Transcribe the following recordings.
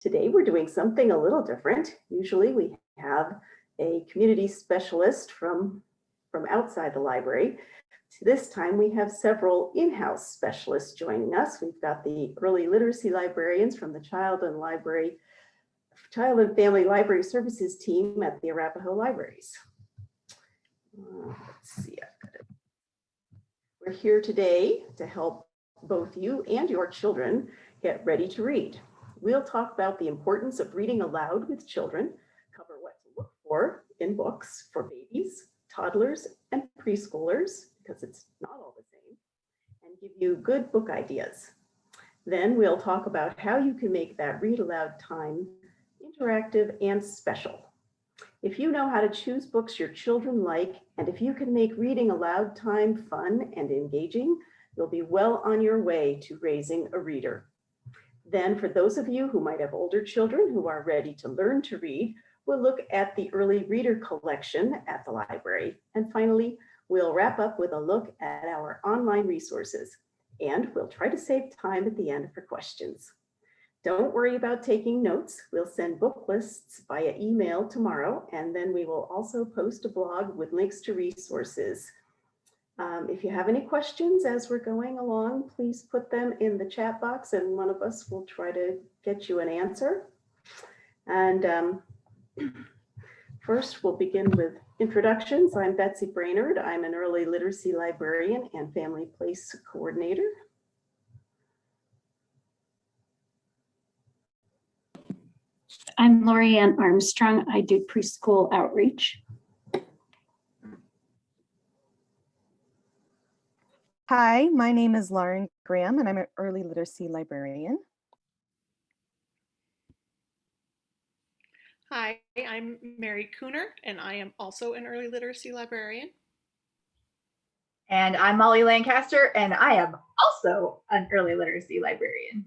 Today we're doing something a little different. Usually we have a community specialist from outside the library. This time we have several in-house specialists joining us. We've got the early literacy librarians from the Child and Family Library Services team at the Arapahoe Libraries. Let's see. We're here today to help both you and your children get ready to read. We'll talk about the importance of reading aloud with children, cover what to look for in books for babies, toddlers, and preschoolers, because it's not all the same, and give you good book ideas. Then we'll talk about how you can make that read aloud time interactive and special. If you know how to choose books your children like, and if you can make reading aloud time fun and engaging, you'll be well on your way to raising a reader. Then for those of you who might have older children who are ready to learn to read, we'll look at the early reader collection at the library. And finally, we'll wrap up with a look at our online resources. And we'll try to save time at the end for questions. Don't worry about taking notes. We'll send book lists via email tomorrow, and then we will also post a blog with links to resources. If you have any questions as we're going along, please put them in the chat box and one of us will try to get you an answer. And first we'll begin with introductions. I'm Betsy Brainerd. I'm an early literacy librarian and family place coordinator. I'm Lorianne Armstrong. I do preschool outreach. Hi, my name is Lauren Graham and I'm an early literacy librarian. Hi, I'm Mary Cooner and I am also an early literacy librarian. And I'm Molly Lancaster and I am also an early literacy librarian.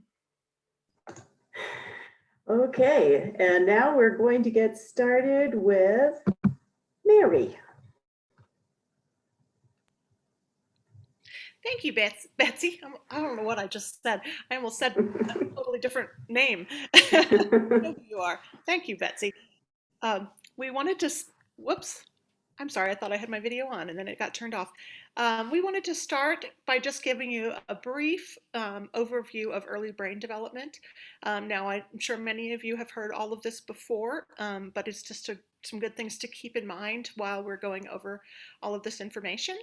Okay, and now we're going to get started with Mary. Thank you, Betsy. I don't know what I just said. I almost said a totally different name. I know who you are. Thank you, Betsy. We wanted to, whoops. I'm sorry, I thought I had my video on and then it got turned off. We wanted to start by just giving you a brief overview of early brain development. Now, I'm sure many of you have heard all of this before, but it's just some good things to keep in mind while we're going over all of this information.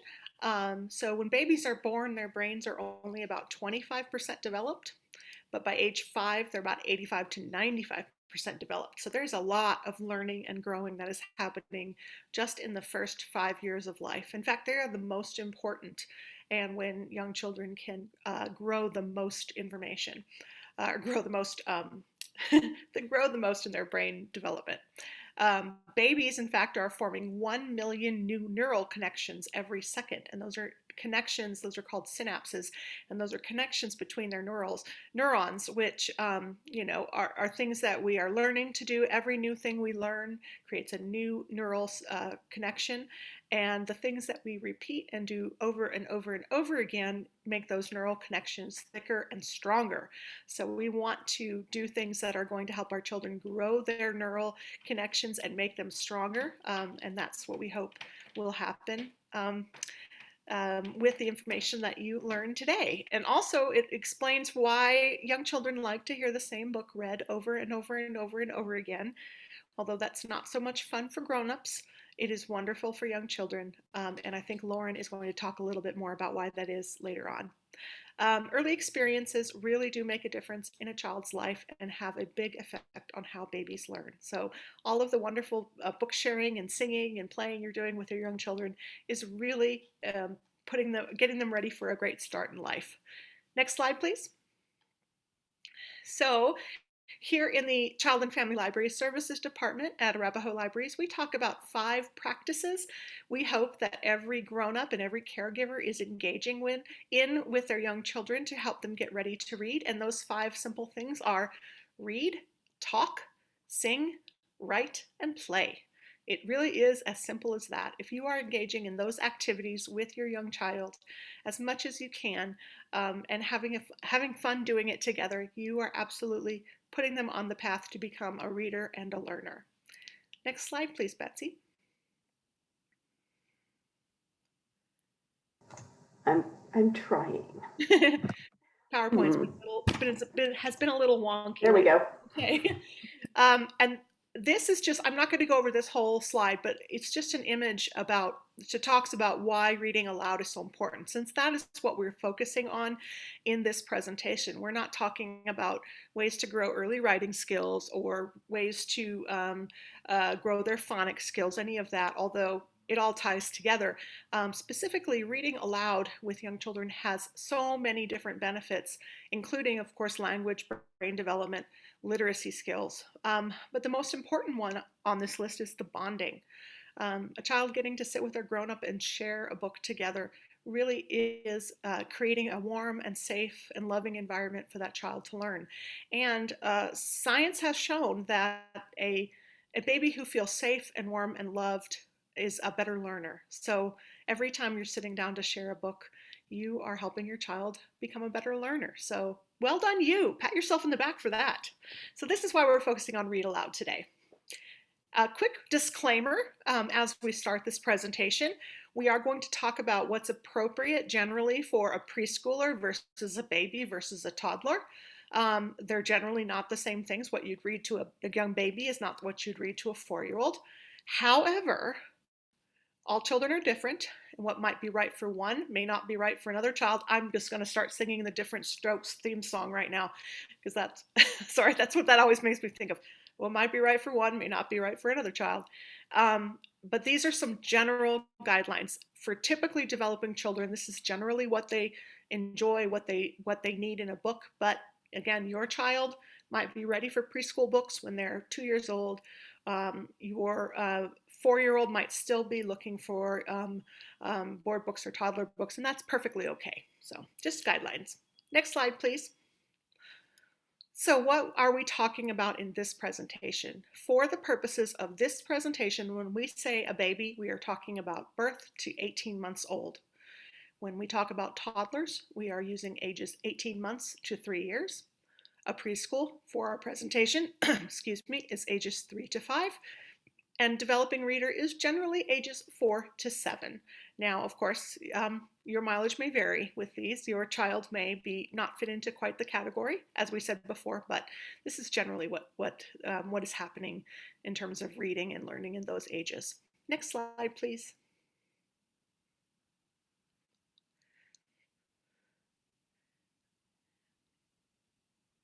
So when babies are born, their brains are only about 25% developed, but by age 5, they're about 85 to 95% developed. So there's a lot of learning and growing that is happening just in the first 5 years of life. In fact, they are the most important, and when young children can grow the most information, or grow the most, they grow the most in their brain development. Babies, in fact, are forming 1 million new neural connections every second, and those are connections, those are called synapses, and those are connections between their neurons, which are things that we are learning to do. Every new thing we learn creates a new neural connection, and the things that we repeat and do over and over and over again make those neural connections thicker and stronger. So we want to do things that are going to help our children grow their neural connections and make them stronger, and that's what we hope will happen with the information that you learned today. And also it explains why young children like to hear the same book read over and over and over and over again. Although that's not so much fun for grown-ups, it is wonderful for young children. And I think Lauren is going to talk a little bit more about why that is later on. Early experiences really do make a difference in a child's life and have a big effect on how babies learn. So all of the wonderful book sharing and singing and playing you're doing with your young children is really getting them ready for a great start in life. Next slide, please. So here in the Child and Family Library Services Department at Arapahoe Libraries, we talk about 5 practices we hope that every grown-up and every caregiver is engaging with their young children to help them get ready to read. And those 5 simple things are read, talk, sing, write, and play. It really is as simple as that. If you are engaging in those activities with your young child as much as you can and having fun doing it together, you are absolutely putting them on the path to become a reader and a learner. Next slide, please, Betsy. I'm trying. PowerPoint's has been a little wonky. There we go. Okay. And this is just, I'm not going to go over this whole slide, but it's just an image about, it talks about why reading aloud is so important. Since that is what we're focusing on in this presentation, we're not talking about ways to grow early writing skills or ways to grow their phonics skills, any of that, although it all ties together. Specifically, reading aloud with young children has so many different benefits, including, of course, language, brain development, literacy skills. But the most important one on this list is the bonding. A child getting to sit with their grown-up and share a book together really is creating a warm and safe and loving environment for that child to learn. And science has shown that a baby who feels safe and warm and loved is a better learner. So every time you're sitting down to share a book, you are helping your child become a better learner. So well done you. Pat yourself in the back for that. So this is why we're focusing on Read Aloud today. A quick disclaimer as we start this presentation. We are going to talk about what's appropriate generally for a preschooler versus a baby versus a toddler. They're generally not the same things. What you'd read to a young baby is not what you'd read to a 4-year-old. However, all children are different, and what might be right for one may not be right for another child. I'm just going to start singing the Different Strokes theme song right now, because that's, sorry, that's what that always makes me think of. What might be right for one may not be right for another child. But these are some general guidelines. For typically developing children, this is generally what they enjoy, what they need in a book. But again, your child might be ready for preschool books when they're 2 years old. Your 4-year-old might still be looking for board books or toddler books, and that's perfectly okay. So just guidelines. Next slide, please. So what are we talking about in this presentation? For the purposes of this presentation, when we say a baby, we are talking about birth to 18 months old. When we talk about toddlers, we are using ages 18 months to 3 years. A preschool for our presentation, excuse me, is ages 3 to 5. And developing reader is generally ages 4 to 7. Now, of course, your mileage may vary with these. Your child may be not fit into quite the category, as we said before, but this is generally what is happening in terms of reading and learning in those ages. Next slide, please.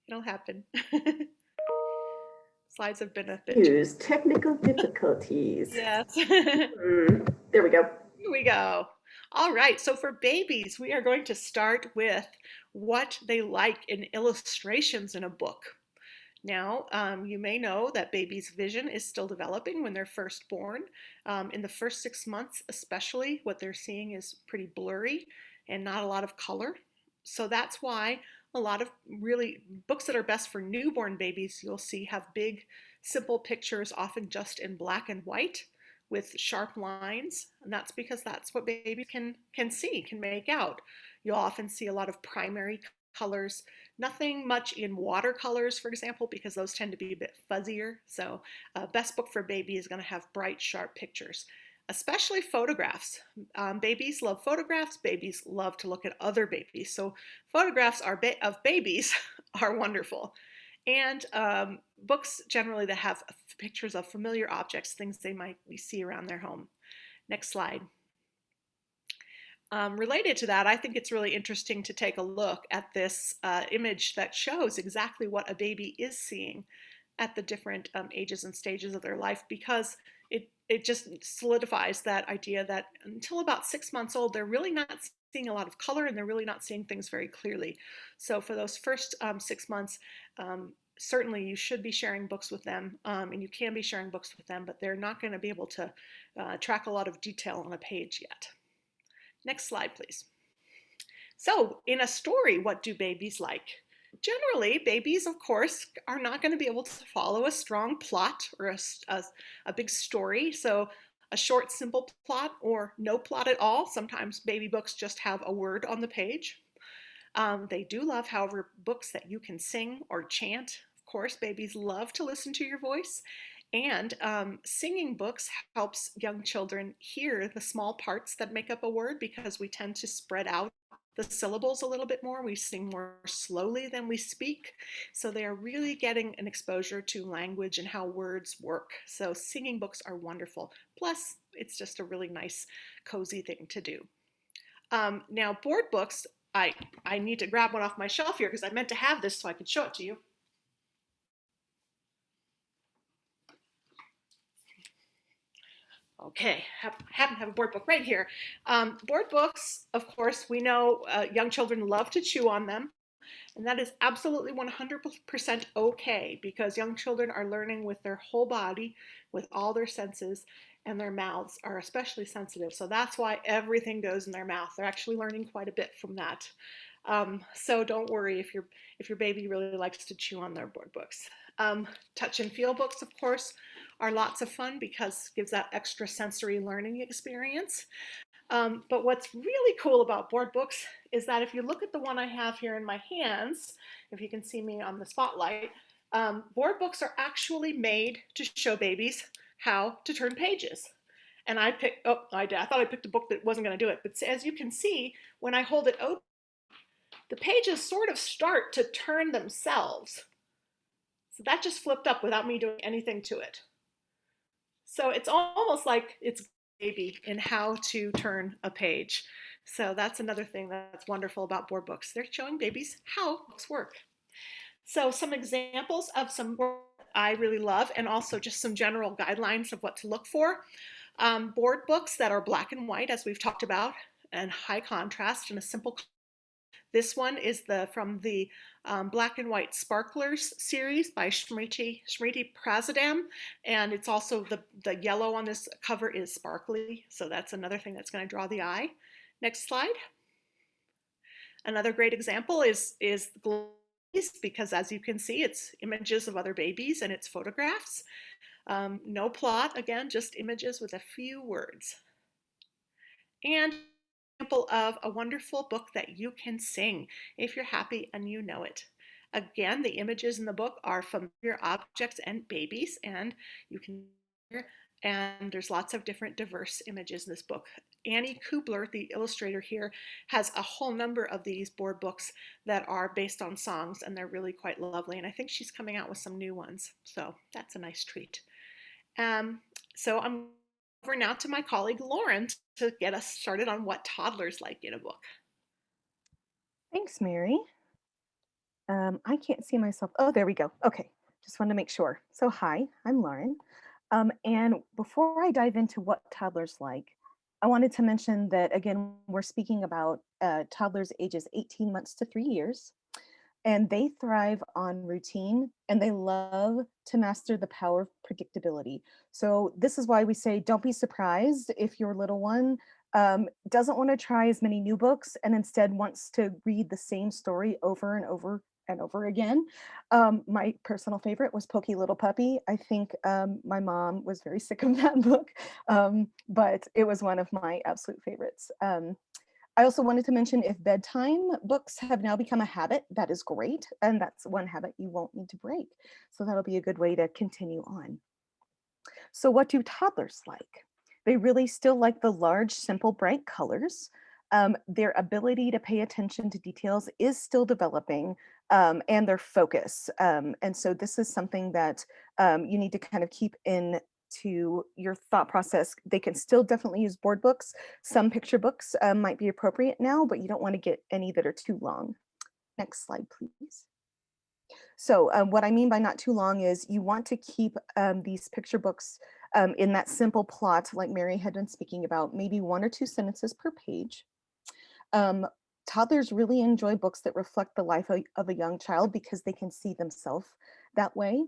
It'll happen. Slides have been a bit. Use technical difficulties. Yes. There we go. Here we go. All right, so for babies, we are going to start with what they like in illustrations in a book. Now, you may know that baby's vision is still developing when they're first born. In the first 6 months, especially, what they're seeing is pretty blurry and not a lot of color. So that's why a lot of really books that are best for newborn babies, you'll see have big, simple pictures, often just in black and white with sharp lines. And that's because that's what babies can see, can make out. You'll often see a lot of primary colors, nothing much in watercolors, for example, because those tend to be a bit fuzzier. So best book for baby is going to have bright, sharp pictures, especially photographs. Babies love photographs. Babies love to look at other babies. So photographs of babies are wonderful. And books generally that have pictures of familiar objects, things they might see around their home. Next slide. Related to that, I think it's really interesting to take a look at this image that shows exactly what a baby is seeing at the different ages and stages of their life, because it just solidifies that idea that until about 6 months old, they're really not seeing a lot of color and they're really not seeing things very clearly. So for those first 6 months, certainly you should be sharing books with them, and you can be sharing books with them, but they're not going to be able to track a lot of detail on a page yet. Next slide, please. So in a story, what do babies like? Generally, babies, of course, are not going to be able to follow a strong plot or a big story. So a short, simple plot or no plot at all. Sometimes baby books just have a word on the page. They do love, however, books that you can sing or chant. Of course, babies love to listen to your voice. And singing books helps young children hear the small parts that make up a word because we tend to spread out the syllables a little bit more. We sing more slowly than we speak. So they are really getting an exposure to language and how words work. So singing books are wonderful. Plus, it's just a really nice, cozy thing to do. Now, board books, I need to grab one off my shelf here because I meant to have this so I could show it to you. Okay, happen to have a board book right here. Board books, of course, we know young children love to chew on them, and that is absolutely 100% okay because young children are learning with their whole body, with all their senses, and their mouths are especially sensitive. So that's why everything goes in their mouth. They're actually learning quite a bit from that. So don't worry if your baby really likes to chew on their board books. Touch and feel books, of course, are lots of fun because it gives that extra sensory learning experience. But what's really cool about board books is that if you look at the one I have here in my hands, if you can see me on the spotlight, board books are actually made to show babies how to turn pages. And I thought I picked a book that wasn't going to do it. But as you can see, when I hold it open, the pages sort of start to turn themselves. So that just flipped up without me doing anything to it. So it's almost like it's baby in how to turn a page. So that's another thing that's wonderful about board books. They're showing babies how books work. So some examples of some books I really love, and also just some general guidelines of what to look for. Board books that are black and white, as we've talked about, and high contrast and a simple. This one is from the Black and White Sparklers series by Smriti Prasadam, and it's also the yellow on this cover is sparkly, so that's another thing that's going to draw the eye. Next slide. Another great example is because as you can see, it's images of other babies and it's photographs. No plot, again, just images with a few words. And example of a wonderful book that you can sing if you're happy and you know it. Again, the images in the book are familiar objects and babies, and you can hear, and there's lots of different diverse images in this book. Annie Kubler, the illustrator here, has a whole number of these board books that are based on songs, and they're really quite lovely, and I think she's coming out with some new ones, so that's a nice treat. So I'm over now to my colleague Lauren to get us started on what toddlers like in a book. Thanks, Mary. I can't see myself. Oh, there we go. Okay, just wanted to make sure. So hi, I'm Lauren. And before I dive into what toddlers like, I wanted to mention that, again, we're speaking about toddlers ages 18 months to 3 years. And they thrive on routine and they love to master the power of predictability. So this is why we say, don't be surprised if your little one doesn't want to try as many new books and instead wants to read the same story over and over and over again. My personal favorite was Pokey Little Puppy. I think my mom was very sick of that book, but it was one of my absolute favorites. I also wanted to mention if bedtime books have now become a habit, that is great. And that's one habit you won't need to break. So that'll be a good way to continue on. So what do toddlers like? They really still like the large, simple, bright colors. Their ability to pay attention to details is still developing, and their focus. And so this is something that you need to kind of keep in to your thought process. They can still definitely use board books. Some picture books might be appropriate now, but you don't want to get any that are too long. Next slide, please. So what I mean by not too long is you want to keep these picture books in that simple plot, like Mary had been speaking about, maybe 1 or 2 sentences per page. Toddlers really enjoy books that reflect the life of a young child because they can see themselves that way.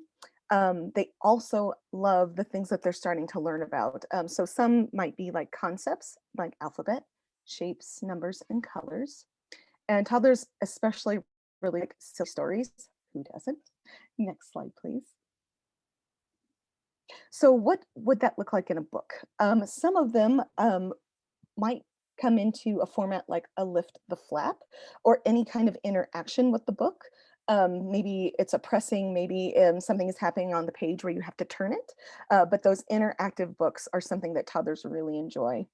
They also love the things that they're starting to learn about. So some might be like concepts like alphabet, shapes, numbers, and colors. And toddlers especially really like silly stories. Who doesn't? Next slide, please. So what would that look like in a book? Some of them might come into a format like a lift the flap or any kind of interaction with the book. Maybe it's a pressing, maybe something is happening on the page where you have to turn it. But those interactive books are something that toddlers really enjoy.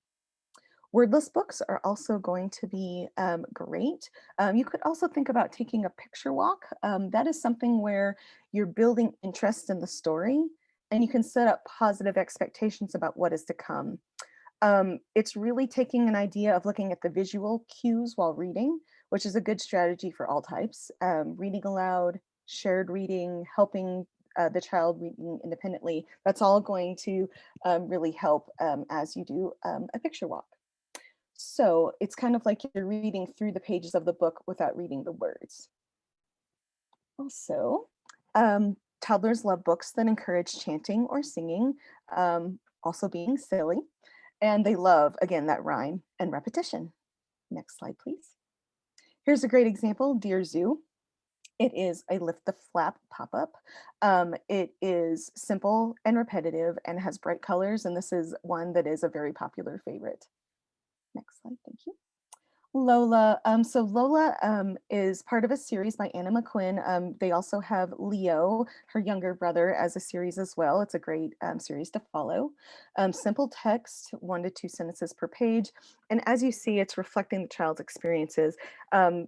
Wordless books are also going to be great. You could also think about taking a picture walk. That is something where you're building interest in the story and you can set up positive expectations about what is to come. It's really taking an idea of looking at the visual cues while reading, which is a good strategy for all types. Reading aloud, shared reading, helping the child reading independently. That's all going to really help as you do a picture walk. So it's kind of like you're reading through the pages of the book without reading the words. Also, toddlers love books that encourage chanting or singing, also being silly. And they love, again, that rhyme and repetition. Next slide, please. Here's a great example, Dear Zoo. It is a lift the flap pop-up. It is simple and repetitive and has bright colors. And this is one that is a very popular favorite. Next slide, thank you. Lola. So Lola is part of a series by Anna McQuinn. They also have Leo, her younger brother, as a series as well. It's a great series to follow. Simple text, 1 to 2 sentences per page. And as you see, it's reflecting the child's experiences.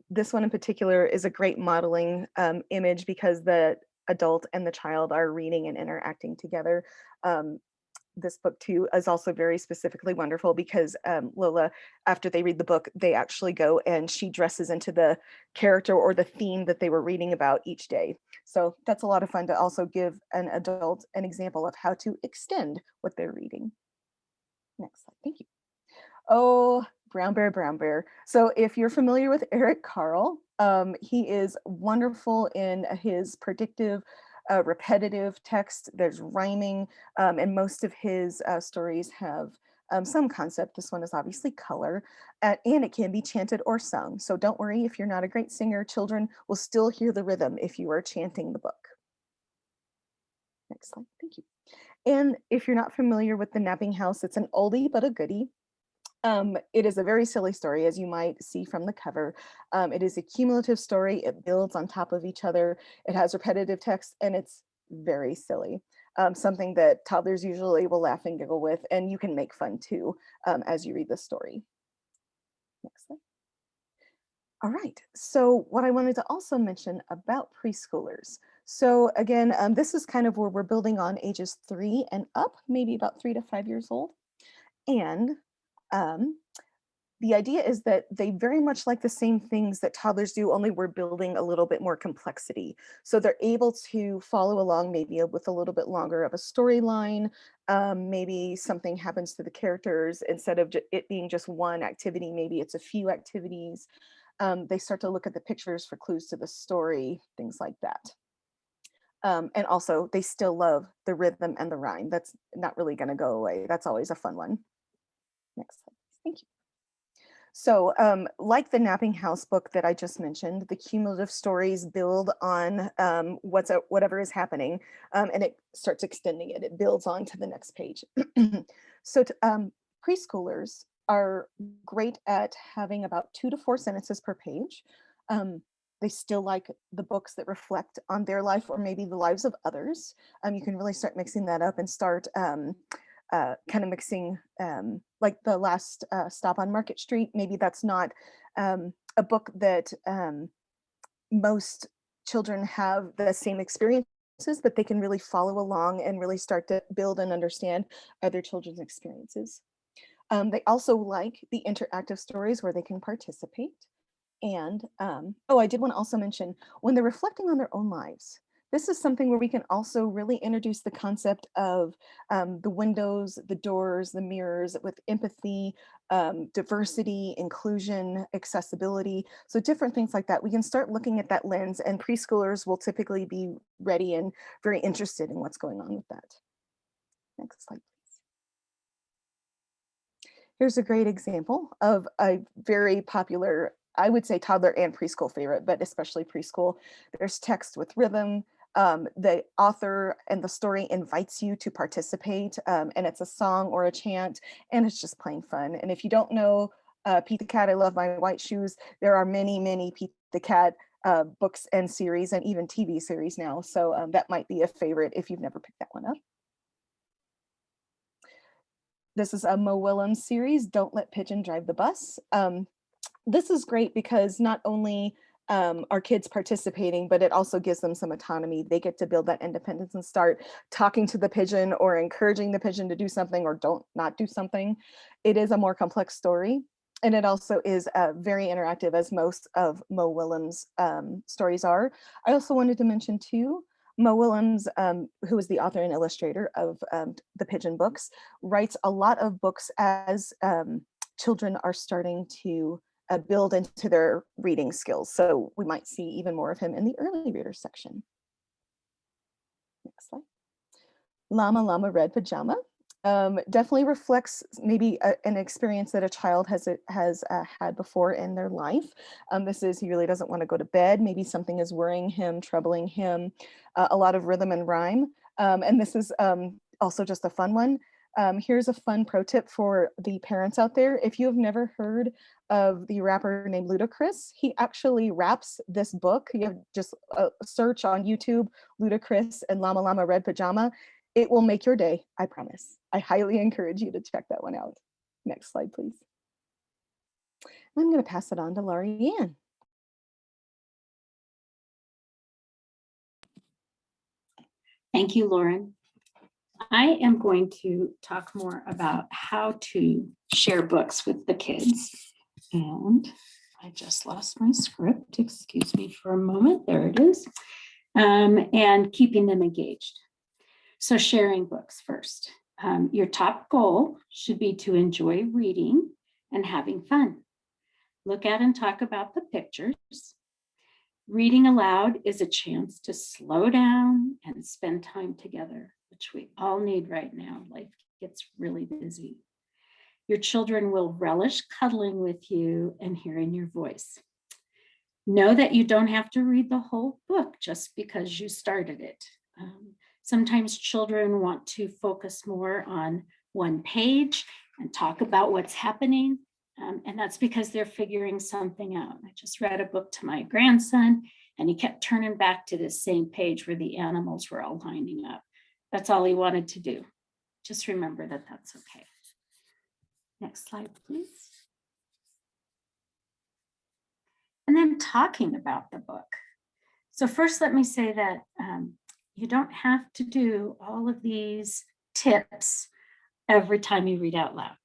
This one in particular is a great modeling image because the adult and the child are reading and interacting together. This book too is also very specifically wonderful because Lola, after they read the book, they actually go and she dresses into the character or the theme that they were reading about each day. So that's a lot of fun to also give an adult an example of how to extend what they're reading. Next slide, thank you. Oh, Brown Bear, Brown Bear. So if you're familiar with Eric Carle, he is wonderful in his predictive repetitive text. There's rhyming, and most of his stories have some concept. This one is obviously color, and it can be chanted or sung. So don't worry if you're not a great singer, children will still hear the rhythm if you are chanting the book. Next slide, thank you. And if you're not familiar with The Napping House, it's an oldie but a goodie. It is a very silly story, as you might see from the cover. It is a cumulative story. It builds on top of each other. It has repetitive text, and it's very silly. Something that toddlers usually will laugh and giggle with, and you can make fun too as you read the story. Next slide. All right, so what I wanted to also mention about preschoolers. So again, this is kind of where we're building on ages 3 and up, maybe about 3 to 5 years old. And the idea is that they very much like the same things that toddlers do, only we're building a little bit more complexity. So they're able to follow along maybe with a little bit longer of a storyline. Maybe something happens to the characters instead of it being just one activity, maybe it's a few activities. They start to look at the pictures for clues to the story, things like that. And also they still love the rhythm and the rhyme. That's not really going to go away. That's always a fun one. Next slide, thank you. So like the Napping House book that I just mentioned, the cumulative stories build on whatever is happening, and it starts extending it. It builds on to the next page. So preschoolers are great at having about 2 to 4 sentences per page. They still like the books that reflect on their life or maybe the lives of others. You can really start mixing that up and start kind of mixing like The Last Stop on Market Street. Maybe that's not a book that most children have the same experiences, but they can really follow along and really start to build and understand other children's experiences. They also like the interactive stories where they can participate. And oh, I did want to also mention when they're reflecting on their own lives. This is something where we can also really introduce the concept of the windows, the doors, the mirrors with empathy, diversity, inclusion, accessibility. So different things like that. We can start looking at that lens, and preschoolers will typically be ready and very interested in what's going on with that. Next slide, please. Here's a great example of a very popular, I would say, toddler and preschool favorite, but especially preschool. There's text with rhythm. The author and the story invites you to participate, and it's a song or a chant, and it's just plain fun. And if you don't know Pete the Cat, I Love My White Shoes, there are many, many Pete the Cat books and series and even TV series now. So that might be a favorite if you've never picked that one up. This is a Mo Willems series, Don't Let Pigeon Drive the Bus. This is great because not only are kids participating, but it also gives them some autonomy. They get to build that independence and start talking to the pigeon or encouraging the pigeon to do something or not do something. It is a more complex story. And it also is very interactive, as most of Mo Willems' stories are. I also wanted to mention too, Mo Willems, who is the author and illustrator of the Pigeon books, writes a lot of books as children are starting to build into their reading skills. So we might see even more of him in the early readers section. Next slide. Llama, Llama, Red Pajama. Definitely reflects maybe an experience that a child has had before in their life. This is, he really doesn't want to go to bed. Maybe something is worrying him, troubling him, a lot of rhythm and rhyme. And this is also just a fun one. Here's a fun pro tip for the parents out there. If you have never heard of the rapper named Ludacris, he actually raps this book. You have just search on YouTube, Ludacris and Llama Llama Red Pajama. It will make your day, I promise. I highly encourage you to check that one out. Next slide, please. I'm going to pass it on to Laurie Ann. Thank you, Lauren. I am going to talk more about how to share books with the kids. And I just lost my script. Excuse me for a moment. There it is. And keeping them engaged. So sharing books first. Your top goal should be to enjoy reading and having fun. Look at and talk about the pictures. Reading aloud is a chance to slow down and spend time together, which we all need right now. Life gets really busy. Your children will relish cuddling with you and hearing your voice. Know that you don't have to read the whole book just because you started it. Sometimes children want to focus more on one page and talk about what's happening. And that's because they're figuring something out. I just read a book to my grandson, and he kept turning back to this same page where the animals were all lining up. That's all he wanted to do. Just remember that that's okay. Next slide, please. And then talking about the book. So first, let me say that you don't have to do all of these tips every time you read out loud.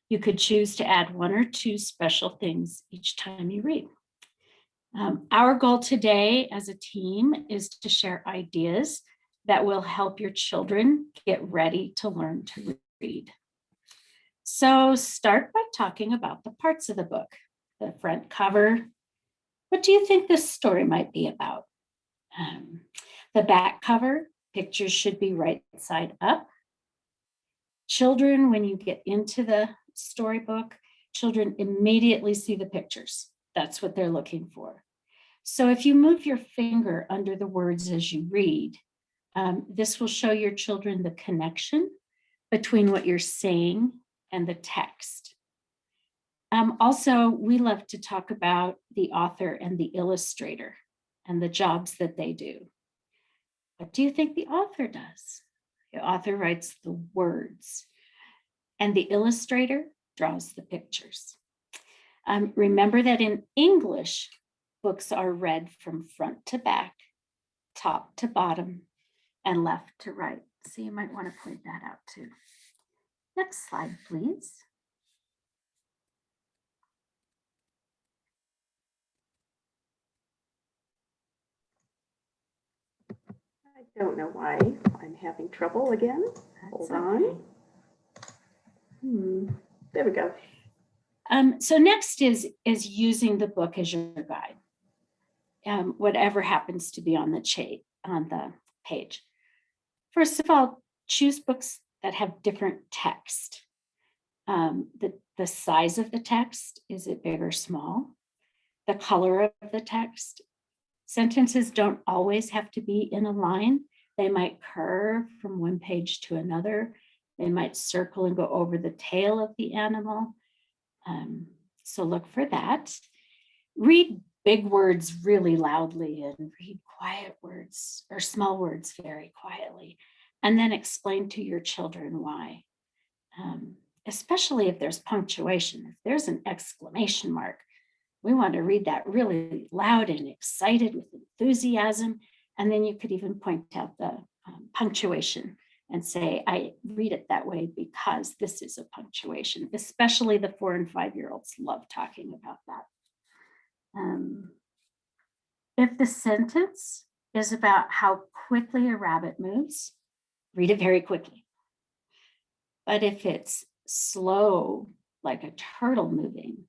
You could choose to add one or two special things each time you read. Our goal today as a team is to share ideas that will help your children get ready to learn to read. So start by talking about the parts of the book. The front cover. What do you think this story might be about? The back cover, pictures should be right side up. Children, when you get into the storybook, children immediately see the pictures. That's what they're looking for. So if you move your finger under the words as you read, this will show your children the connection between what you're saying and the text. Also, we love to talk about the author and the illustrator and the jobs that they do. What do you think the author does? The author writes the words, and the illustrator draws the pictures. Remember that in English, books are read from front to back, top to bottom, and left to right. So you might want to point that out too. Next slide, please. I don't know why I'm having trouble again. Hold on. There we go. So next is using the book as your guide. Whatever happens to be on the page. First of all, choose books that have different text. The size of the text, is it big or small? The color of the text. Sentences don't always have to be in a line. They might curve from one page to another. They might circle and go over the tail of the animal. So look for that. Read big words really loudly and read quiet words or small words very quietly, and then explain to your children why. Especially if there's punctuation. If there's an exclamation mark, we want to read that really loud and excited with enthusiasm. And then you could even point out the punctuation and say, I read it that way because this is a punctuation. Especially the 4 and 5-year-olds love talking about that. If the sentence is about how quickly a rabbit moves, read it very quickly. But if it's slow, like a turtle moving,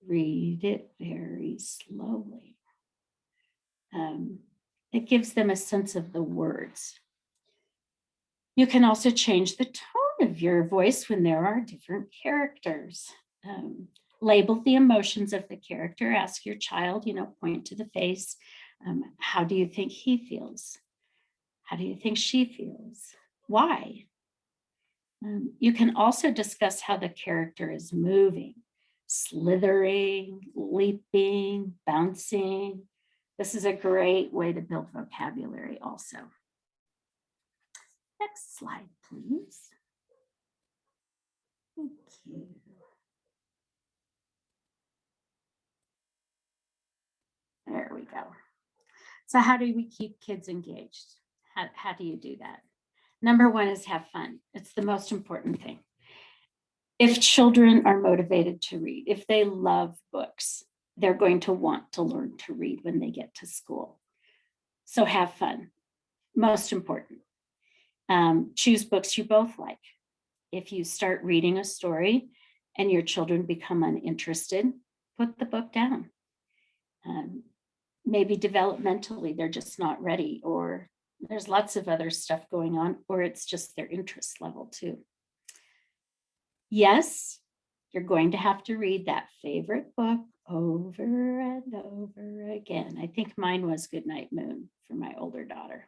read it very slowly. It gives them a sense of the words. You can also change the tone of your voice when there are different characters. Label the emotions of the character. Ask your child, point to the face. How do you think he feels? How do you think she feels? Why? You can also discuss how the character is moving, slithering, leaping, bouncing. This is a great way to build vocabulary also. Next slide, please. Thank you. There we go. So how do we keep kids engaged? How do you do that? Number one is have fun. It's the most important thing. If children are motivated to read, if they love books, they're going to want to learn to read when they get to school. So have fun. Most important. Choose books you both like. If you start reading a story and your children become uninterested, put the book down. Maybe developmentally, they're just not ready, or there's lots of other stuff going on, or it's just their interest level too. Yes, you're going to have to read that favorite book over and over again. I think mine was Goodnight Moon for my older daughter.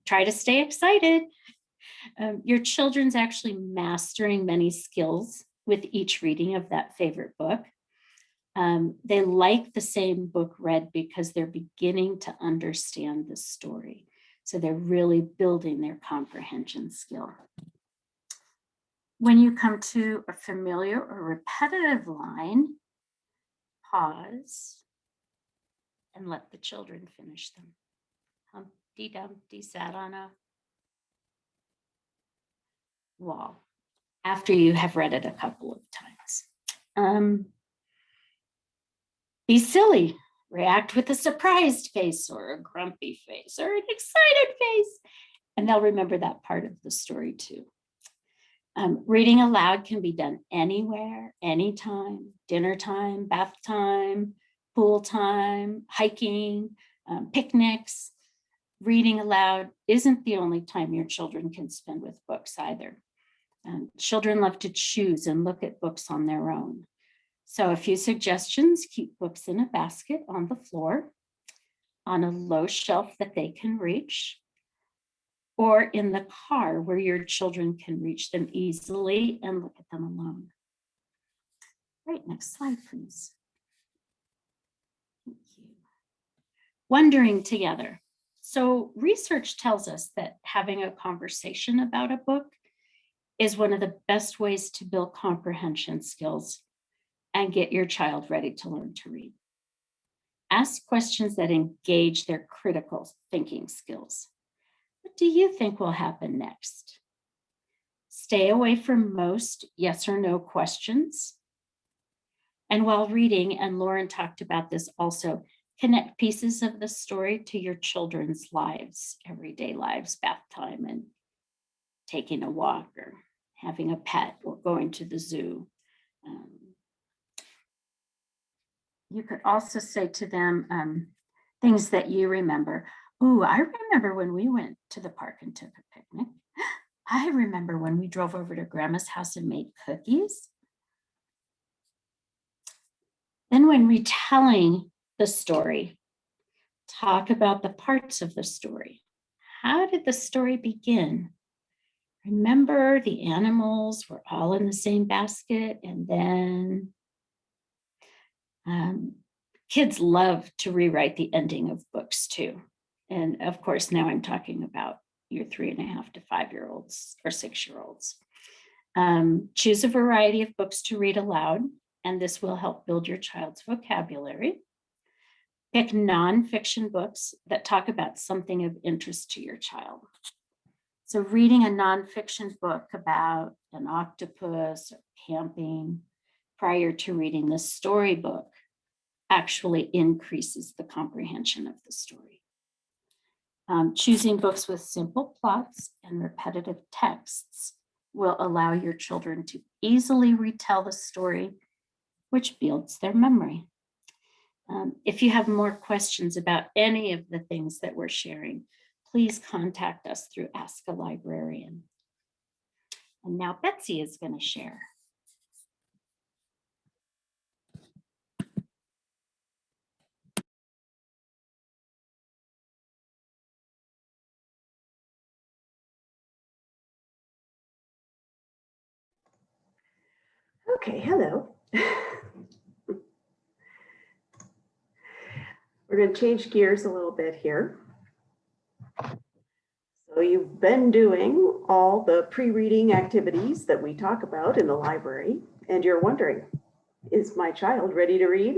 Try to stay excited. Your children's actually mastering many skills with each reading of that favorite book. They like the same book read because they're beginning to understand the story. So they're really building their comprehension skill. When you come to a familiar or repetitive line, pause and let the children finish them. Humpty Dumpty sat on a wall after you have read it a couple of times. Be silly. React with a surprised face or a grumpy face or an excited face. And they'll remember that part of the story too. Reading aloud can be done anywhere, anytime, dinner time, bath time, pool time, hiking, picnics. Reading aloud isn't the only time your children can spend with books either. Children love to choose and look at books on their own. So a few suggestions: keep books in a basket on the floor, on a low shelf that they can reach, or in the car where your children can reach them easily and look at them alone. Right, next slide, please. Thank you. Wondering together. So research tells us that having a conversation about a book is one of the best ways to build comprehension skills and get your child ready to learn to read. Ask questions that engage their critical thinking skills. What do you think will happen next? Stay away from most yes or no questions. And while reading, and Lauren talked about this also, connect pieces of the story to your children's lives, everyday lives, bath time and taking a walk or having a pet or going to the zoo. You could also say to them things that you remember. Ooh, I remember when we went to the park and took a picnic. I remember when we drove over to Grandma's house and made cookies. Then when retelling the story, talk about the parts of the story. How did the story begin? Remember, the animals were all in the same basket, and then Kids love to rewrite the ending of books too. And of course, now I'm talking about your 3.5 to 5-year-olds or 6-year-olds. Choose a variety of books to read aloud, and this will help build your child's vocabulary. Pick nonfiction books that talk about something of interest to your child. So reading a nonfiction book about an octopus or camping prior to reading the storybook actually increases the comprehension of the story. Choosing books with simple plots and repetitive texts will allow your children to easily retell the story, which builds their memory. If you have more questions about any of the things that we're sharing, please contact us through Ask a Librarian. And now Betsy is going to share. Okay, hello. We're going to change gears a little bit here. So you've been doing all the pre-reading activities that we talk about in the library, and you're wondering, is my child ready to read?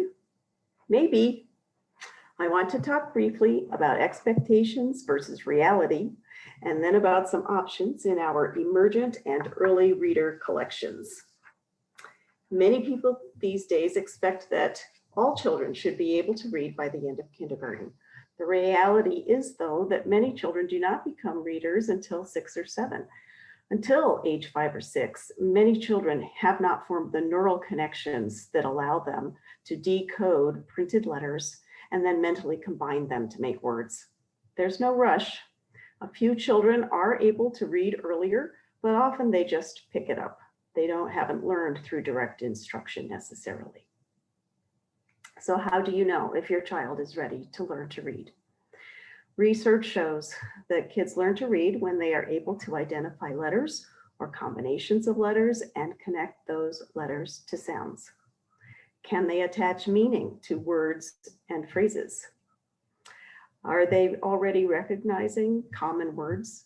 Maybe. I want to talk briefly about expectations versus reality, and then about some options in our emergent and early reader collections. Many people these days expect that all children should be able to read by the end of kindergarten. The reality is, though, that many children do not become readers until 6 or 7. Until age 5 or 6, many children have not formed the neural connections that allow them to decode printed letters and then mentally combine them to make words. There's no rush. A few children are able to read earlier, but often they just pick it up. They haven't learned through direct instruction necessarily. So how do you know if your child is ready to learn to read? Research shows that kids learn to read when they are able to identify letters or combinations of letters and connect those letters to sounds. Can they attach meaning to words and phrases? Are they already recognizing common words?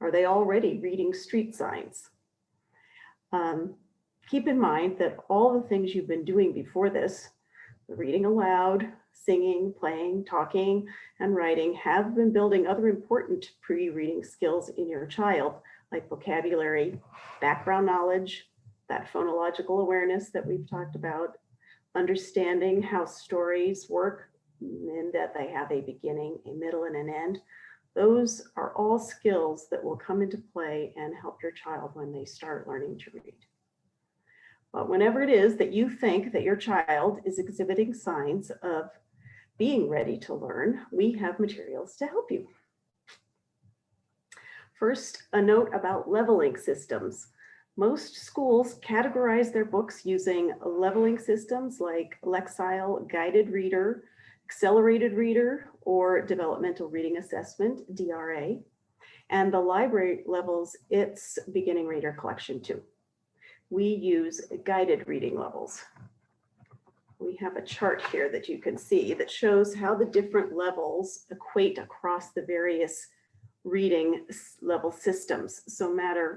Are they already reading street signs? Keep in mind that all the things you've been doing before this, reading aloud, singing, playing, talking, and writing, have been building other important pre-reading skills in your child, like vocabulary, background knowledge, that phonological awareness that we've talked about, understanding how stories work, and that they have a beginning, a middle, and an end. Those are all skills that will come into play and help your child when they start learning to read. But whenever it is that you think that your child is exhibiting signs of being ready to learn, we have materials to help you. First, a note about leveling systems. Most schools categorize their books using leveling systems like Lexile Guided Reader, Accelerated Reader, or Developmental Reading Assessment, DRA. And the library levels its beginning reader collection too. We use guided reading levels. We have a chart here that you can see that shows how the different levels equate across the various reading level systems. So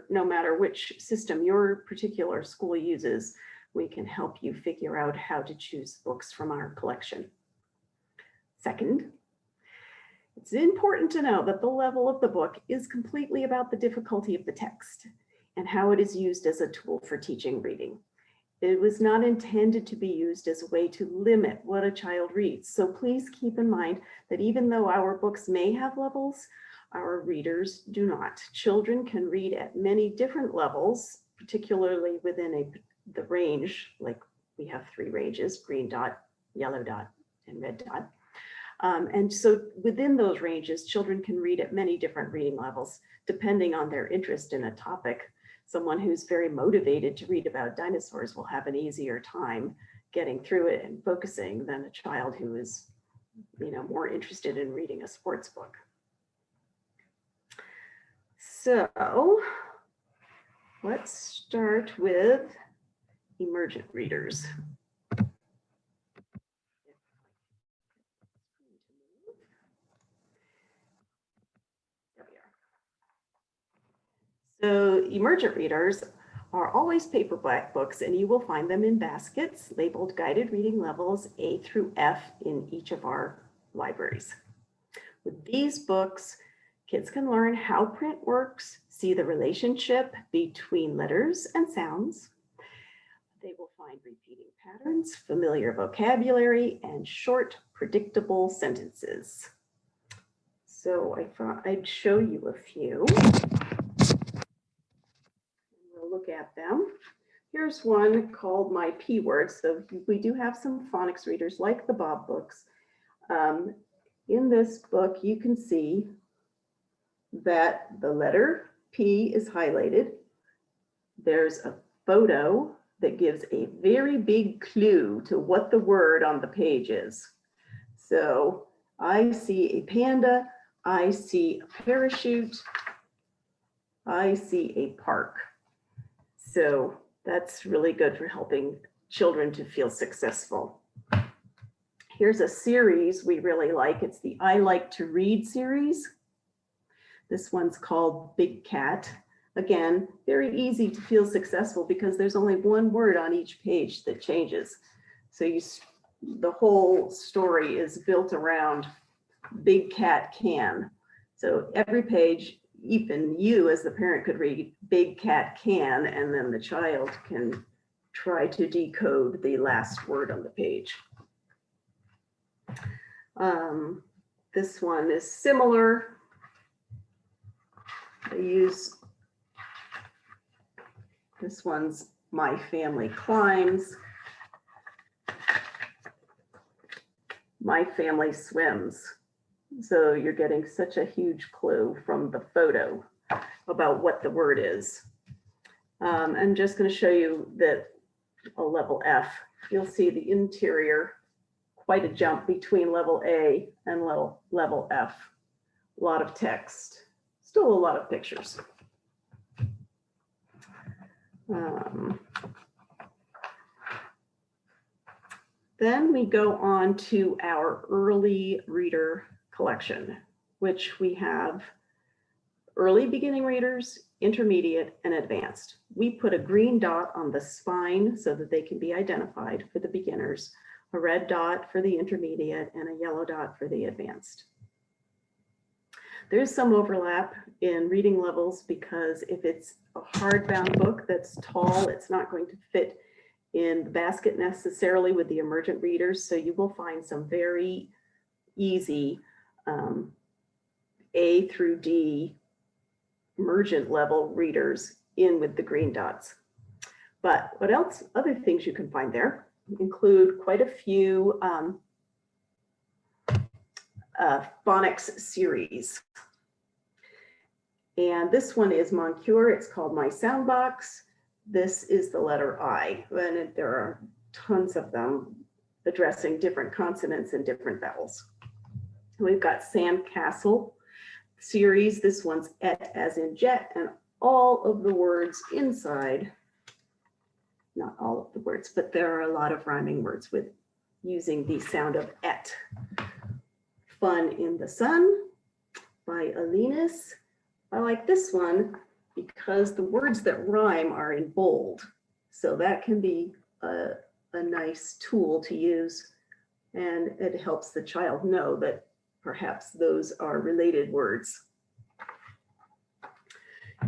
no matter which system your particular school uses, we can help you figure out how to choose books from our collection. Second, it's important to know that the level of the book is completely about the difficulty of the text and how it is used as a tool for teaching reading. It was not intended to be used as a way to limit what a child reads. So please keep in mind that even though our books may have levels, our readers do not. Children can read at many different levels, particularly within the range, like we have 3 ranges, green dot, yellow dot, and red dot. And so within those ranges, children can read at many different reading levels, depending on their interest in a topic. Someone who's very motivated to read about dinosaurs will have an easier time getting through it and focusing than a child who is, more interested in reading a sports book. So let's start with emergent readers. So Emergent Readers are always paperback books, and you will find them in baskets labeled guided reading levels A through F in each of our libraries. With these books, kids can learn how print works, see the relationship between letters and sounds. They will find repeating patterns, familiar vocabulary, and short, predictable sentences. So I thought I'd show you a few. We'll look at them. Here's one called My P Words. So we do have some phonics readers like the Bob books. In this book, you can see that the letter P is highlighted. There's a photo that gives a very big clue to what the word on the page is. So I see a panda, I see a parachute, I see a park. So that's really good for helping children to feel successful. Here's a series we really like. It's the I Like to Read series. This one's called Big Cat. Again, very easy to feel successful because there's only one word on each page that changes. So the whole story is built around Big Cat Can. So every page, even you as the parent could read Big Cat Can, and then the child can try to decode the last word on the page. This one is similar. This one's My Family Climbs. My Family Swims. So you're getting such a huge clue from the photo about what the word is. I'm just going to show you that a level F. You'll see the interior, quite a jump between level A and level F. A lot of text, still a lot of pictures. Then we go on to our early reader collection, which we have early beginning readers, intermediate, and advanced. We put a green dot on the spine so that they can be identified for the beginners, a red dot for the intermediate, and a yellow dot for the advanced. There's some overlap in reading levels because if it's a hardbound book that's tall, it's not going to fit in the basket necessarily with the emergent readers. So you will find some very easy A through D emergent level readers in with the green dots. But what else? Other things you can find there include quite a few phonics series. And this one is Moncure. It's called My Sound Box. This is the letter I, and there are tons of them addressing different consonants and different vowels. We've got Sandcastle series. This one's et as in jet, and all of the words inside, not all of the words, but there are a lot of rhyming words with using the sound of et. Fun in the Sun by Alinus. I like this one because the words that rhyme are in bold. So that can be a nice tool to use, and it helps the child know that perhaps those are related words.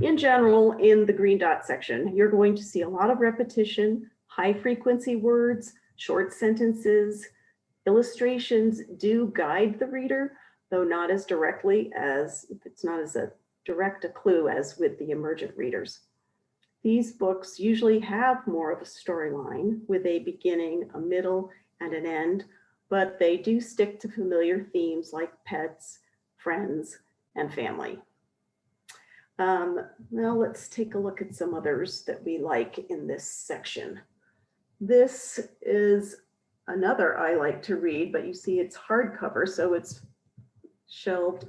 In general, in the green dot section, you're going to see a lot of repetition, high frequency words, short sentences. Illustrations do guide the reader, though not as directly as, it's not as direct a clue as with the emergent readers. These books usually have more of a storyline with a beginning, a middle, and an end, but they do stick to familiar themes like pets, friends, and family. Now let's take a look at some others that we like in this section. This is another I Like to Read, but you see it's hardcover, so it's shelved.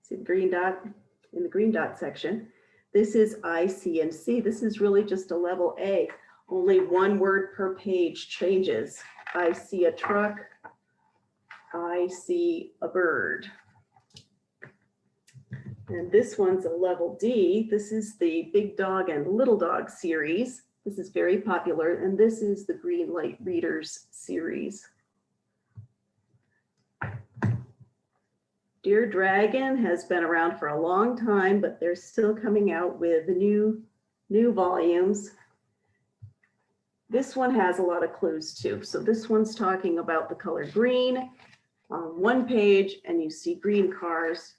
See the green dot in the green dot section. This is I, C, and C. This is really just a level A. Only one word per page changes. I see a truck. I see a bird. And this one's a level D. This is the Big Dog and Little Dog series. This is very popular, and this is the Green Light Readers series. Dear Dragon has been around for a long time, but they're still coming out with new volumes. This one has a lot of clues too. So this one's talking about the color green on one page, and you see green cars.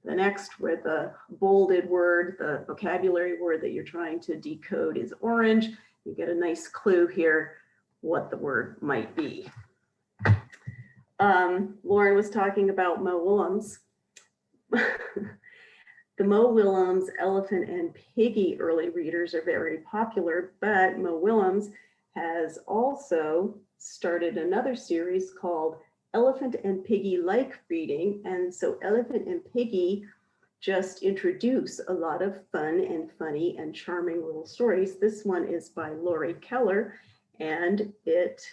The next, where the bolded word, the vocabulary word that you're trying to decode is orange. You get a nice clue here what the word might be. Lauren was talking about Mo Willems. The Mo Willems Elephant and Piggy early readers are very popular, but Mo Willems has also started another series called Elephant and Piggy Like Reading. And so Elephant and Piggy just introduce a lot of fun and funny and charming little stories. This one is by Lori Keller, and it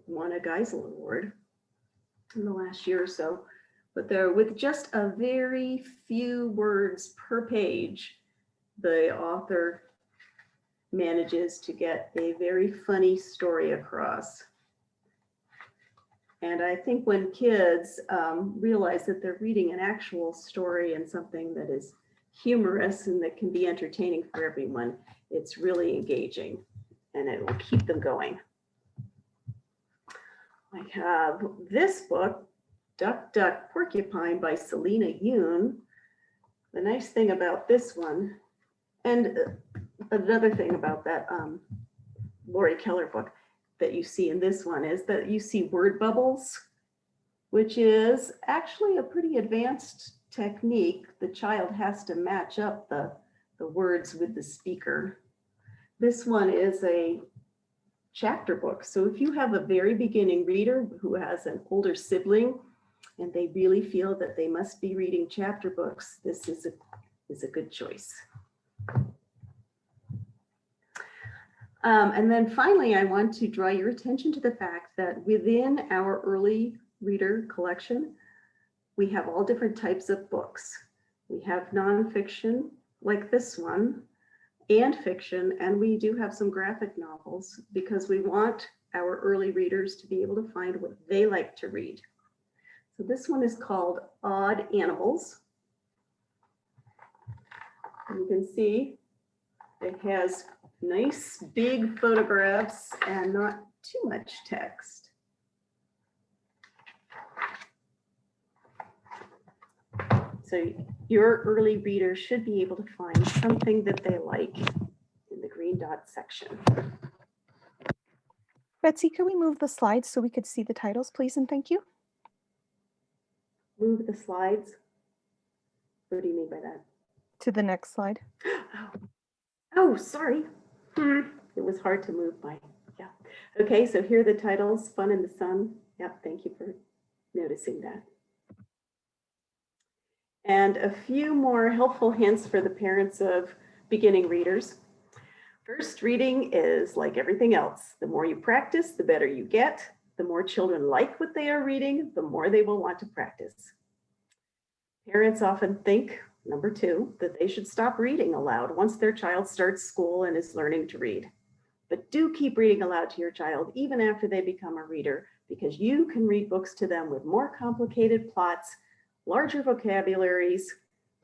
won a Geisel Award in the last year or so. But they're with just a very few words per page, the author manages to get a very funny story across. And I think when kids realize that they're reading an actual story and something that is humorous and that can be entertaining for everyone, it's really engaging and it will keep them going. I have this book, Duck, Duck, Porcupine by Selena Yoon. The nice thing about this one, and another thing about that Lori Keller book that you see in this one, is that you see word bubbles, which is actually a pretty advanced technique. The child has to match up the words with the speaker. This one is a chapter book. So if you have a very beginning reader who has an older sibling and they really feel that they must be reading chapter books, this is a good choice. And then finally, I want to draw your attention to the fact that within our early reader collection, we have all different types of books. We have nonfiction like this one, and fiction, and we do have some graphic novels because we want our early readers to be able to find what they like to read. So this one is called Odd Animals. And you can see it has nice big photographs and not too much text. So your early reader should be able to find something that they like in the green dot section. Betsy, could we move the slides so we could see the titles, please, and thank you? Move the slides. What do you mean by that? To the next slide. Oh, sorry. It was hard to move my, yeah. Okay, so here are the titles, Fun in the Sun. Yep, thank you for noticing that. And a few more helpful hints for the parents of beginning readers. First, reading is like everything else. The more you practice, the better you get. The more children like what they are reading, the more they will want to practice. Parents often think, number two, that they should stop reading aloud once their child starts school and is learning to read. But do keep reading aloud to your child even after they become a reader, because you can read books to them with more complicated plots, larger vocabularies,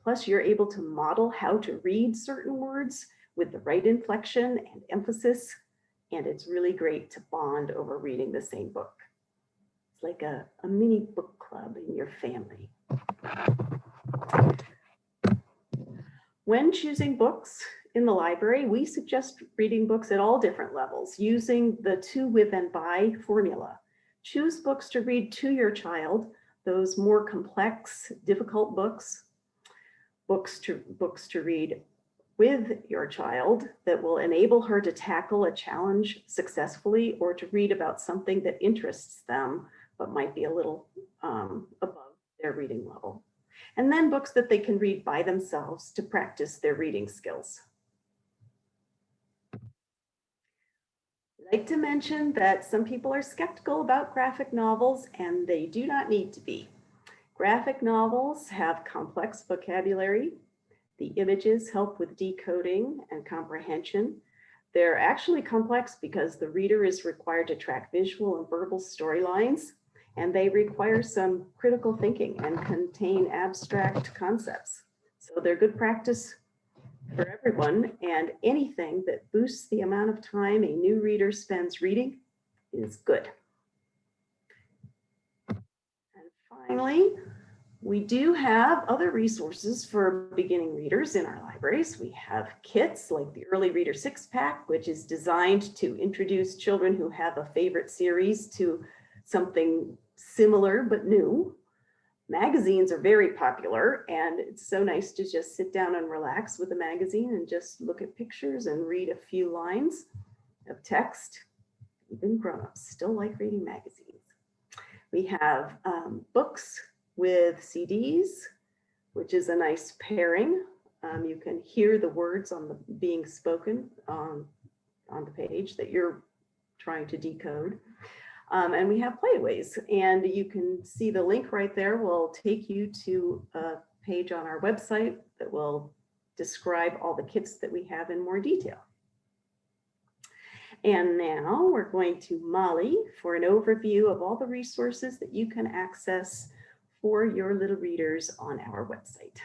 plus you're able to model how to read certain words with the right inflection and emphasis, and it's really great to bond over reading the same book. It's like a mini book club in your family. When choosing books in the library, we suggest reading books at all different levels using the to, with, and by formula. Choose books to read to your child, those more complex, difficult books to read with your child that will enable her to tackle a challenge successfully, or to read about something that interests them but might be a little above their reading level. And then books that they can read by themselves to practice their reading skills. I'd like to mention that some people are skeptical about graphic novels, and they do not need to be. Graphic novels have complex vocabulary. The images help with decoding and comprehension. They're actually complex because the reader is required to track visual and verbal storylines, and they require some critical thinking and contain abstract concepts. So they're good practice for everyone, and anything that boosts the amount of time a new reader spends reading is good. And finally, we do have other resources for beginning readers in our libraries. We have kits like the Early Reader 6-pack, which is designed to introduce children who have a favorite series to something similar but new. Magazines are very popular, and it's so nice to just sit down and relax with a magazine and just look at pictures and read a few lines of text. Even grown-ups still like reading magazines. We have books with CDs, which is a nice pairing. You can hear the words being spoken on the page that you're trying to decode. And we have playaways, and you can see the link right there will take you to a page on our website that will describe all the kits that we have in more detail. And now we're going to Molly for an overview of all the resources that you can access for your little readers on our website.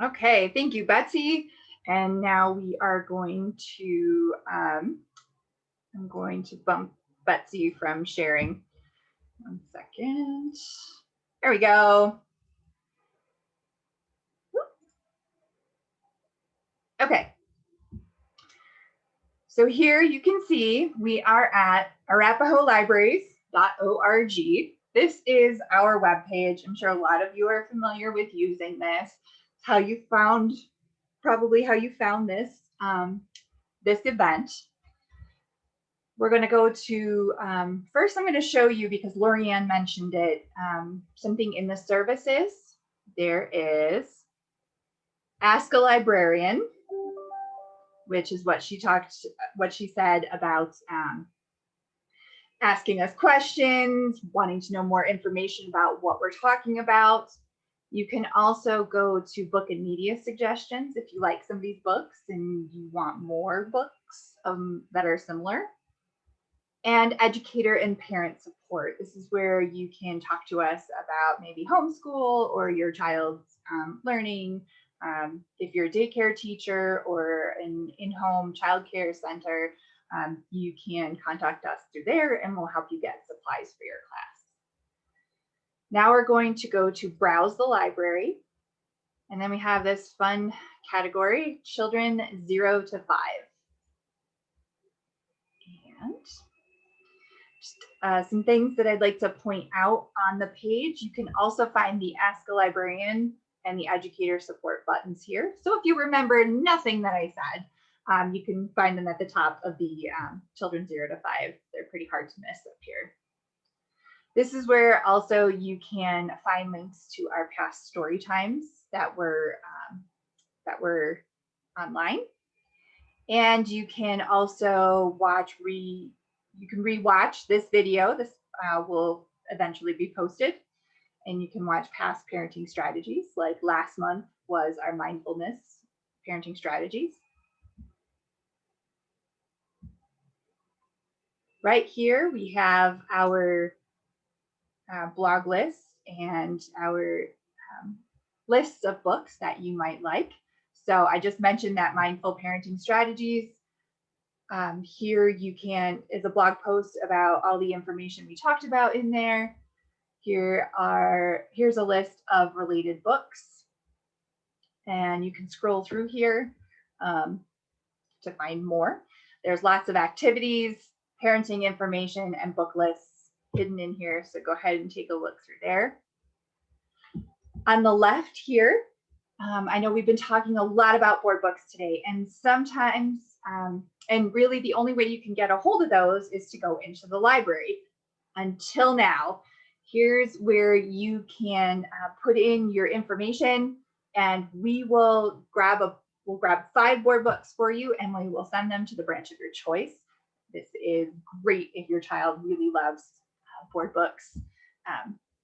Okay, thank you, Betsy. And now we are going to, I'm going to bump Betsy from sharing. 1 second. There we go. Okay. So here you can see we are at arapahoelibraries.org. This is our webpage. I'm sure a lot of you are familiar with using this. How you found, probably how you found this, this event. We're going to go to, first I'm going to show you, because Lorianne mentioned it, something in the services. There is Ask a Librarian, which is what she said about asking us questions, wanting to know more information about what we're talking about. You can also go to book and media suggestions if you like some of these books and you want more books that are similar. And educator and parent support. This is where you can talk to us about maybe homeschool or your child's learning. If you're a daycare teacher or an in-home childcare center, you can contact us through there and we'll help you get supplies for your class. Now we're going to go to Browse the Library. And then we have this fun category, Children 0 to 5. And just some things that I'd like to point out on the page. You can also find the Ask a Librarian and the Educator Support buttons here. So if you remember nothing that I said, you can find them at the top of the Children 0 to 5. They're pretty hard to miss up here. This is where also you can find links to our past story times that were online. And you can also rewatch this video. This will eventually be posted. And you can watch past parenting strategies, like last month was our mindfulness parenting strategies. Right here, we have our blog list and our lists of books that you might like. So I just mentioned that mindful parenting strategies. Here you can, is a blog post about all the information we talked about in there. Here's a list of related books. And you can scroll through here to find more. There's lots of activities, parenting information, and book lists hidden in here. So go ahead and take a look through there. On the left here, I know we've been talking a lot about board books today, and sometimes, and really the only way you can get a hold of those is to go into the library. Until now, here's where you can put in your information, and we'll grab 5 board books for you, and we will send them to the branch of your choice. This is great if your child really loves board books.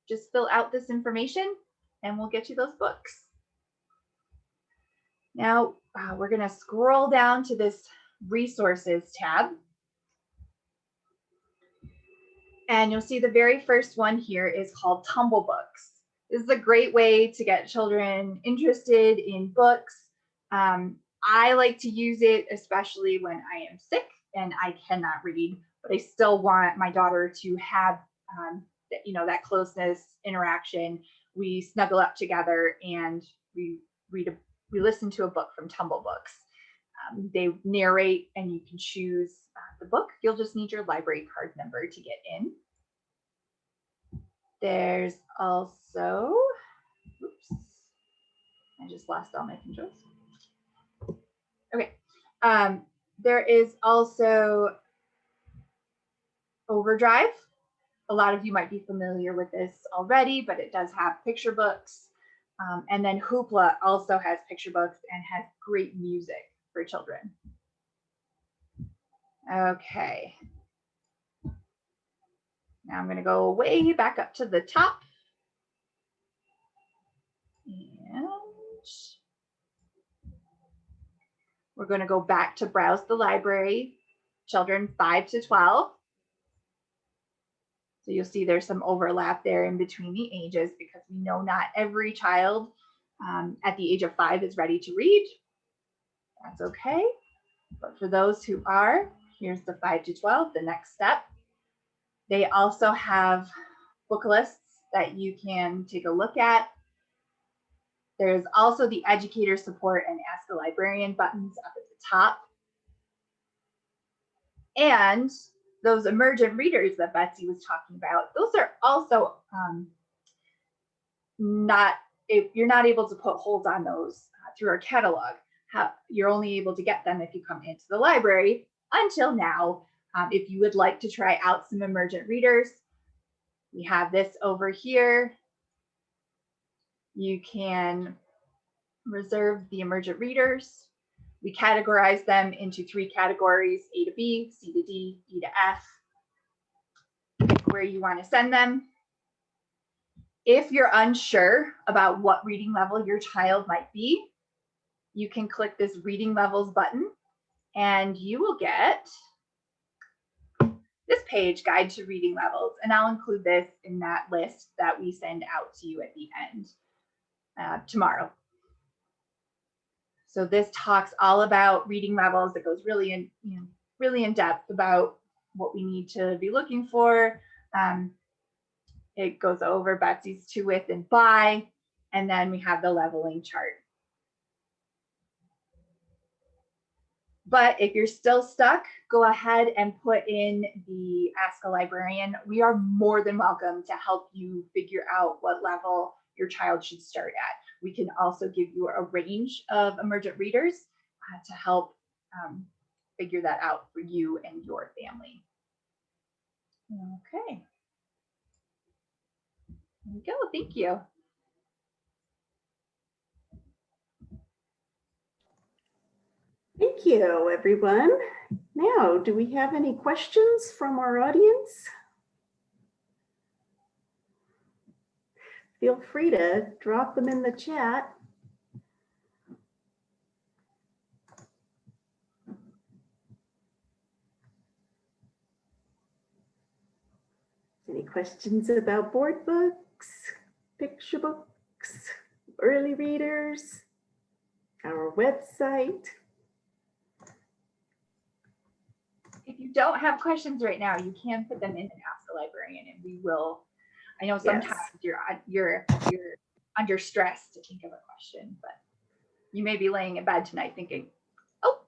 Just fill out this information and we'll get you those books. Now we're going to scroll down to this resources tab. And you'll see the very first one here is called Tumble Books. This is a great way to get children interested in books. I like to use it, especially when I am sick and I cannot read, but I still want my daughter to have that closeness interaction. We snuggle up together and we listen to a book from Tumble Books. They narrate and you can choose the book. You'll just need your library card number to get in. There's also, oops, I just lost all my controls. Okay, there is also Overdrive. A lot of you might be familiar with this already, but it does have picture books. And then Hoopla also has picture books and has great music for children. Okay. Now I'm going to go way back up to the top. And we're going to go back to browse the library, children 5 to 12. So you'll see there's some overlap there in between the ages because we know not every child at the age of 5 is ready to read. That's okay. But for those who are, here's the 5 to 12, the next step. They also have book lists that you can take a look at. There's also the educator support and ask a librarian buttons up at the top. And those emergent readers that Betsy was talking about, those are also if you're not able to put holds on those through our catalog. You're only able to get them if you come into the library until now. If you would like to try out some emergent readers, we have this over here. You can reserve the emergent readers. We categorize them into 3 categories: A to B, C to D, E to F. Pick where you want to send them. If you're unsure about what reading level your child might be, you can click this reading levels button and you will get this page, Guide to Reading Levels, and I'll include this in that list that we send out to you at the end tomorrow. So this talks all about reading levels. It goes really in depth about what we need to be looking for. It goes over Betsy's to, with, and by, and then we have the leveling chart. But if you're still stuck, go ahead and put in the Ask a Librarian. We are more than welcome to help you figure out what level your child should start at. We can also give you a range of emergent readers to help figure that out for you and your family. Okay. There we go. Thank you. Thank you, everyone. Now, do we have any questions from our audience? Feel free to drop them in the chat. Any questions about board books, picture books, early readers, our website? If you don't have questions right now, you can put them in and ask the librarian, and we will. I know sometimes you're under stress to think of a question, but you may be laying in bed tonight thinking, oh.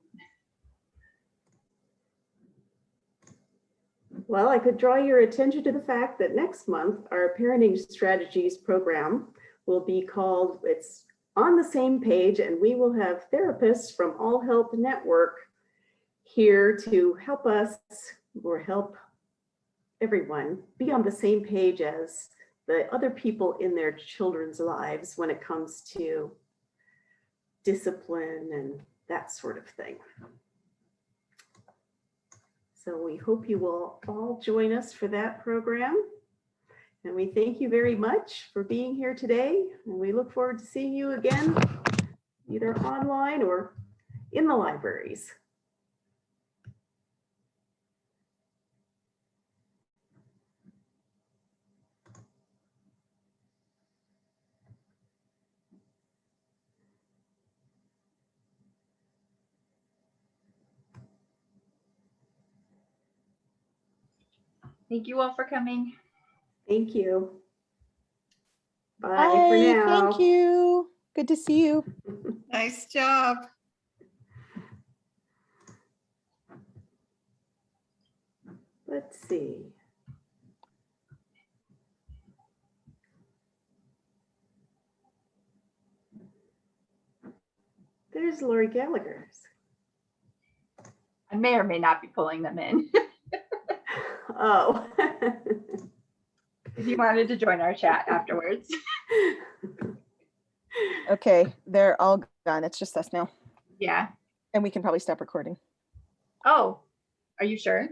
Well, I could draw your attention to the fact that next month, our Parenting Strategies program will be called, it's on the same page, and we will have therapists from All Health Network here to help us or help everyone be on the same page as the other people in their children's lives when it comes to discipline and that sort of thing. So we hope you will all join us for that program. And we thank you very much for being here today. And we look forward to seeing you again, either online or in the libraries. Thank you all for coming. Thank you. Bye for Bye. now. Thank you. Good to see you. Nice job. Let's see. There's Lori Gallagher's. I may or may not be pulling them in. Oh. If you wanted to join our chat afterwards. Okay, they're all gone. It's just us now. Yeah. And we can probably stop recording. Oh, are you sure?